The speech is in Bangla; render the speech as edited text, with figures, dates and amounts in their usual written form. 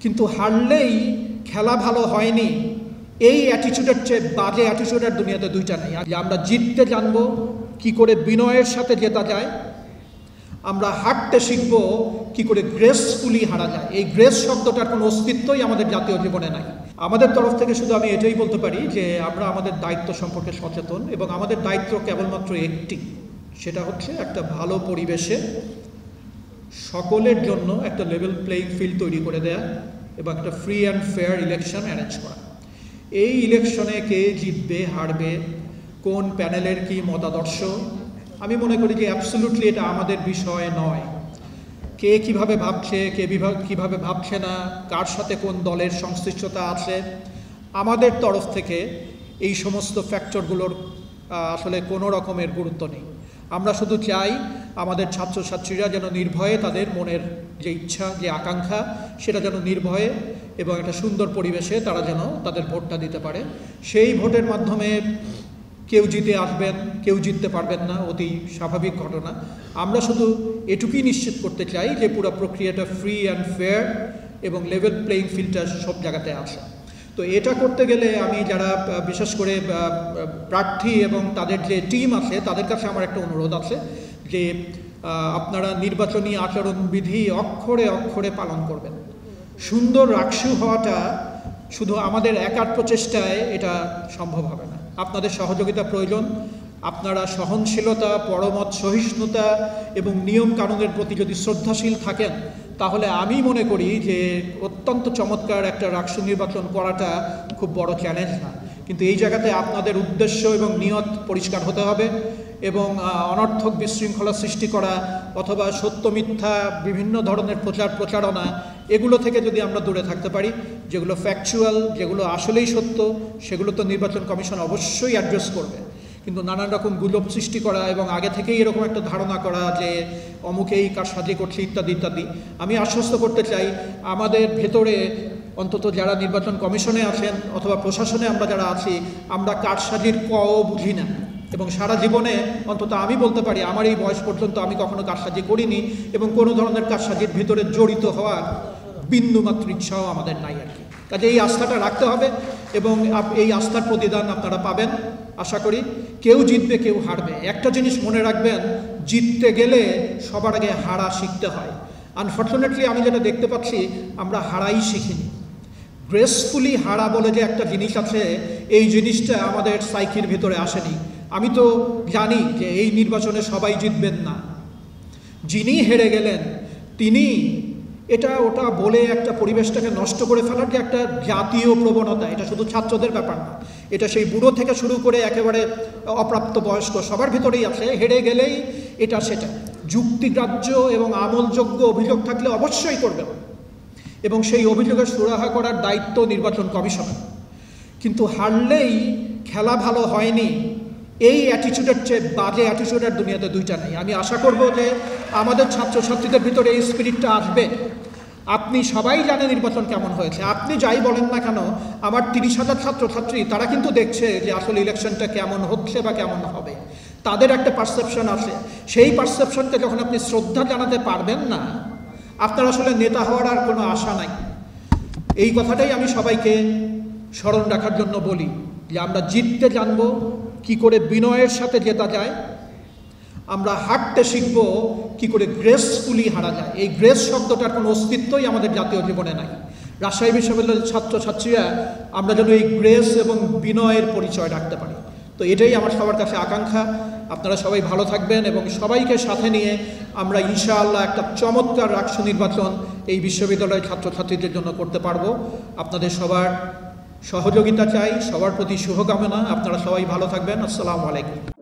কিন্তু হারলেই খেলা ভালো হয়নি, এই অ্যাটিটিউডের চেয়ে বাজে অ্যাটিটিউডের দুনিয়াতে দুইটা নেই। আমরা জিততে জানবো কি করে বিনয়ের সাথে জেতা যায়, আমরা হারতে শিখবো কি করে গ্রেসফুলি হারা যায়। এই গ্রেস শব্দটার কোনো অস্তিত্বই আমাদের জাতীয় জীবনে নাই। আমাদের তরফ থেকে শুধু আমি এটাই বলতে পারি যে আমরা আমাদের দায়িত্ব সম্পর্কে সচেতন, এবং আমাদের দায়িত্ব কেবলমাত্র একটি, সেটা হচ্ছে একটা ভালো পরিবেশে সকলের জন্য একটা লেভেল প্লেইং ফিল্ড তৈরি করে দেয়া এবং একটা free and fair election arrange করা। এই ইলেকশনে কে জিতবে হারবে, কোন প্যানেলের কি মতাদর্শ, আমি মনে করি যে অ্যাবসলিউটলি এটা আমাদের বিষয় নয়। কে কিভাবে ভাবছে, কে কিভাবে ভাবছে না, কার সাথে কোন দলের সংশ্লিষ্টতা আছে, আমাদের তরফ থেকে এই সমস্ত ফ্যাক্টরগুলোর আসলে কোনো রকমের গুরুত্ব নেই। আমরা শুধু চাই আমাদের ছাত্রছাত্রীরা যেন নির্ভয়ে তাদের মনের যে ইচ্ছা, যে আকাঙ্ক্ষা, সেটা যেন নির্ভয়ে এবং একটা সুন্দর পরিবেশে তারা যেন তাদের ভোটটা দিতে পারে। সেই ভোটের মাধ্যমে কেউ জিতে আসবেন, কেউ জিততে পারবেন না, অতি স্বাভাবিক ঘটনা। আমরা শুধু এটুকুই নিশ্চিত করতে চাই যে পুরো প্রক্রিয়াটা ফ্রি অ্যান্ড ফেয়ার এবং লেভেল প্লেইং ফিল্ডটা সব জায়গাতে আছে। তো এটা করতে গেলে আমি যারা বিশেষ করে প্রার্থী এবং তাদের যে টিম আছে তাদের কাছে আমার একটা অনুরোধ আছে যে আপনারা নির্বাচনী আচরণবিধি অক্ষরে অক্ষরে পালন করবেন। সুন্দর রাকসু হওয়াটা শুধু আমাদের একার প্রচেষ্টায় এটা সম্ভব হবে না, আপনাদের সহযোগিতা প্রয়োজন। আপনারা সহনশীলতা, পরমত সহিষ্ণুতা এবং নিয়ম কানুনের প্রতি যদি শ্রদ্ধাশীল থাকেন, তাহলে আমি মনে করি যে অত্যন্ত চমৎকার একটা রাকসু নির্বাচন করাটা খুব বড় চ্যালেঞ্জ না। কিন্তু এই জায়গাতে আপনাদের উদ্দেশ্য এবং নিয়ত পরিষ্কার হতে হবে, এবং অনর্থক বিশৃঙ্খলা সৃষ্টি করা অথবা সত্য মিথ্যা বিভিন্ন ধরনের প্রচারণা, এগুলো থেকে যদি আমরা দূরে থাকতে পারি, যেগুলো ফ্যাকচুয়াল, যেগুলো আসলেই সত্য, সেগুলো তো নির্বাচন কমিশন অবশ্যই অ্যাড্রেস করবে। কিন্তু নানান রকম গুজব সৃষ্টি করা এবং আগে থেকেই এরকম একটা ধারণা করা যে অমুকেই কার সাজি করছে ইত্যাদি ইত্যাদি, আমি আশ্বস্ত করতে চাই আমাদের ভেতরে অন্তত যারা নির্বাচন কমিশনে আছেন অথবা প্রশাসনে আমরা যারা আছি, আমরা কারসাজির কও বুঝি না। এবং সারা জীবনে অন্তত আমি বলতে পারি আমার এই বয়স পর্যন্ত আমি কখনো কারসাজি করিনি, এবং কোনো ধরনের কারসাজির ভিতরে জড়িত হওয়ার বিন্দুমাত্র ইচ্ছাও আমাদের নাই আর কি। কাজে এই আস্থাটা রাখতে হবে, এবং এই আস্থার প্রতিদান আপনারা পাবেন আশা করি। কেউ জিতবে, কেউ হারবে। একটা জিনিস মনে রাখবেন, জিততে গেলে সবার আগে হারা শিখতে হয়। আনফর্চুনেটলি আমি যেটা দেখতে পাচ্ছি, আমরা হারাই শিখিনি। গ্রেসফুলি হারা বলে যে একটা জিনিস আছে, এই জিনিসটা আমাদের সাইকির ভিতরে আসেনি। আমি তো জানি যে এই নির্বাচনে সবাই জিতবেন না, যিনি হেরে গেলেন তিনি এটা ওটা বলে একটা পরিবেশটাকে নষ্ট করে ফেলার যে একটা জাতীয় প্রবণতা, এটা শুধু ছাত্রদের ব্যাপার না, এটা সেই বুড়ো থেকে শুরু করে একেবারে অপ্রাপ্ত বয়স্ক সবার ভিতরেই আছে। হেরে গেলেই এটা সেটা যুক্তিগ্রাহ্য এবং আমলযোগ্য অভিযোগ থাকলে অবশ্যই করবেন, এবং সেই অভিযোগের সুরাহা করার দায়িত্ব নির্বাচন কমিশনের। কিন্তু হারলেই খেলা ভালো হয়নি, এই অ্যাটিটিউডের চেয়ে বাজে অ্যাটিটিউডের দুনিয়াতে দুইটা নেই। আমি আশা করব যে আমাদের ছাত্রছাত্রীদের ভিতরে এই স্পিরিটটা আসবে। আপনি সবাই জানেন নির্বাচন কেমন হয়েছে, আপনি যাই বলেন না কেন, আমার 30,000 ছাত্রছাত্রী তারা কিন্তু দেখছে যে আসলে ইলেকশনটা কেমন হচ্ছে বা কেমন হবে। তাদের একটা পারসেপশন আছে, সেই পারসেপশনকে যখন আপনি শ্রদ্ধা জানাতে পারবেন না, আপনার আসলে নেতা হওয়ার আর কোনো আশা নাই। এই কথাটাই আমি সবাইকে স্মরণ রাখার জন্য বলি যে আমরা জিততে জানবো কি করে বিনয়ের সাথে জেতা যায়, আমরা হারতে শিখব কি করে গ্রেসফুলি হারা যায়। এই গ্রেস শব্দটার কোনো অস্তিত্বই আমাদের জাতীয় জীবনে নাই। রাজশাহী বিশ্ববিদ্যালয়ের ছাত্রছাত্রীরা আমরা যেন এই গ্রেস এবং বিনয়ের পরিচয় রাখতে পারি। তো এটাই আমার সবার কাছে আকাঙ্ক্ষা। আপনারা সবাই ভালো থাকবেন, এবং সবাইকে সাথে নিয়ে আমরা ইনশাআল্লাহ একটা চমৎকার রাকসু নির্বাচন এই বিশ্ববিদ্যালয়ের ছাত্রছাত্রীদের জন্য করতে পারবো। আপনাদের সবার সহযোগিতা চাই, সবার প্রতি শুভকামনা। আপনারা সবাই ভালো থাকবেন। আসসালামু আলাইকুম।